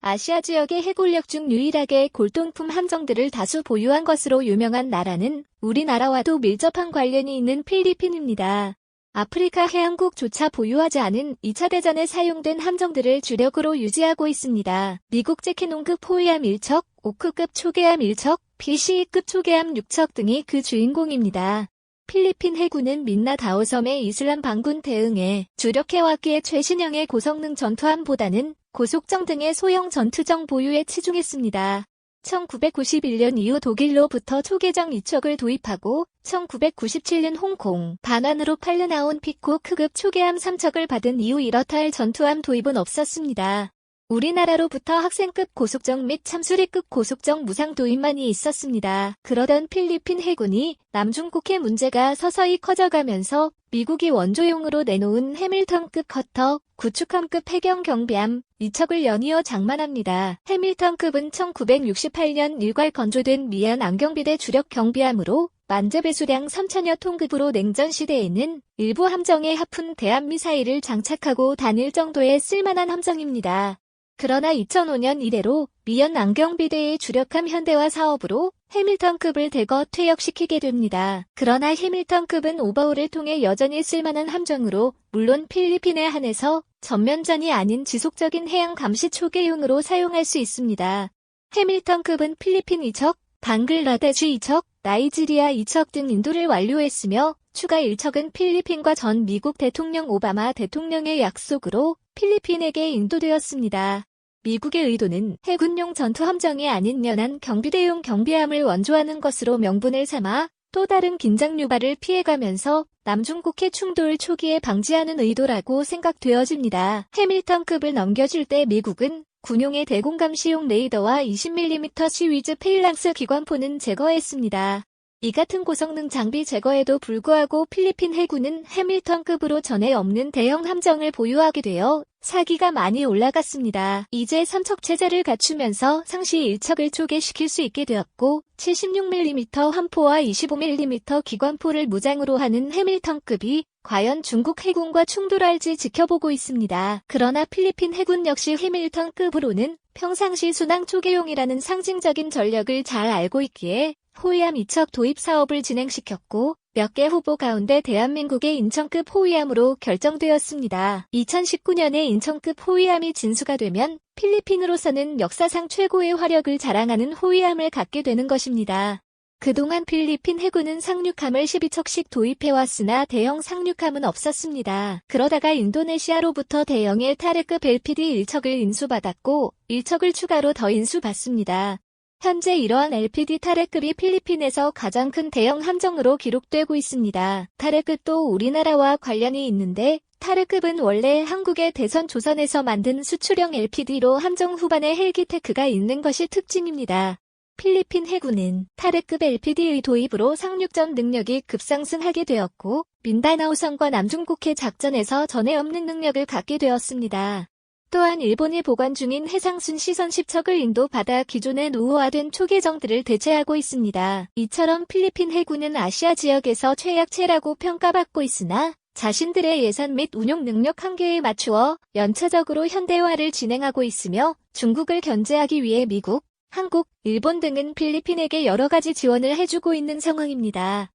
아시아 지역의 해군력 중 유일하게 골동품 함정들을 다수 보유한 것으로 유명한 나라는 우리나라와도 밀접한 관련이 있는 필리핀입니다. 아프리카 해양국조차 보유하지 않은 2차 대전에 사용된 함정들을 주력으로 유지하고 있습니다. 미국 제키논급 호위함 1척, 오크급 초계함 1척, PCE급 초계함 6척 등이 그 주인공입니다. 필리핀 해군은 민나다오 섬의 이슬람 반군 대응에 주력해왔기에 최신형의 고성능 전투함보다는 고속정 등의 소형 전투정 보유에 치중했습니다. 1991년 이후 독일로부터 초계정 2척을 도입하고 1997년 홍콩, 반환으로 팔려나온 피코크급 초계함 3척을 받은 이후 이렇다 할 전투함 도입은 없었습니다. 우리나라로부터 학생급 고속정 및 참수리급 고속정 무상 도입만이 있었습니다. 그러던 필리핀 해군이 남중국해 문제가 서서히 커져가면서 미국이 원조용으로 내놓은 해밀턴급 커터, 구축함급 해경 경비함 2척을 연이어 장만합니다. 해밀턴급은 1968년 일괄 건조된 미얀 안경비대 주력 경비함으로 만재 배수량 3,000여 톤급으로 냉전 시대에는 일부 함정에 하푼 대함미사일을 장착하고 다닐 정도의 쓸만한 함정입니다. 그러나 2005년 이래로 미얀 안경비대의 주력함 현대화 사업으로 해밀턴급을 대거 퇴역시키게 됩니다. 그러나 해밀턴급은 오버홀을 통해 여전히 쓸만한 함정으로 물론 필리핀에 한해서 전면전이 아닌 지속적인 해양 감시 초계용으로 사용할 수 있습니다. 해밀턴급은 필리핀 2척, 방글라데시 2척, 나이지리아 2척 등 인도를 완료했으며 추가 1척은 필리핀과 전 미국 대통령 오바마 대통령의 약속으로 필리핀에게 인도되었습니다. 미국의 의도는 해군용 전투함정이 아닌 연안 경비대용 경비함을 원조하는 것으로 명분을 삼아 또 다른 긴장 유발을 피해가면서 남중국해 충돌 초기에 방지하는 의도라고 생각되어집니다. 해밀턴급을 넘겨줄 때 미국은 군용의 대공감시용 레이더와 20mm 시위즈 페일랑스 기관포는 제거했습니다. 이 같은 고성능 장비 제거에도 불구하고 필리핀 해군은 해밀턴급으로 전에 없는 대형 함정을 보유하게 되어 사기가 많이 올라갔습니다. 이제 선척 체제를 갖추면서 상시 1척을 초계시킬 수 있게 되었고 76mm 함포와 25mm 기관포를 무장으로 하는 해밀턴급이 과연 중국 해군과 충돌할지 지켜보고 있습니다. 그러나 필리핀 해군 역시 해밀턴급으로는 평상시 순항 초계용이라는 상징적인 전력을 잘 알고 있기에 호위함 2척 도입 사업을 진행시켰고 몇 개 후보 가운데 대한민국의 인천급 호위함으로 결정되었습니다. 2019년에 인천급 호위함이 진수가 되면 필리핀으로서는 역사상 최고의 화력을 자랑하는 호위함을 갖게 되는 것입니다. 그동안 필리핀 해군은 상륙함을 12척씩 도입해왔으나 대형 상륙함은 없었습니다. 그러다가 인도네시아로부터 대형의 타르급 LPD 1척을 인수받았고 1척을 추가로 더 인수받습니다. 현재 이러한 LPD 타레급이 필리핀에서 가장 큰 대형 함정으로 기록되고 있습니다. 타레급도 우리나라와 관련이 있는데 타레급은 원래 한국의 대선 조선에서 만든 수출형 LPD로 함정 후반에 헬기테크가 있는 것이 특징입니다. 필리핀 해군은 타레급 LPD의 도입으로 상륙전 능력이 급상승하게 되었고 민다나오성과 남중국해 작전에서 전에 없는 능력을 갖게 되었습니다. 또한 일본이 보관 중인 해상순 시선 10척을 인도받아 기존의 노후화된 초계정들을 대체하고 있습니다. 이처럼 필리핀 해군은 아시아 지역에서 최약체라고 평가받고 있으나 자신들의 예산 및 운용 능력 한계에 맞추어 연차적으로 현대화를 진행하고 있으며 중국을 견제하기 위해 미국, 한국, 일본 등은 필리핀에게 여러 가지 지원을 해주고 있는 상황입니다.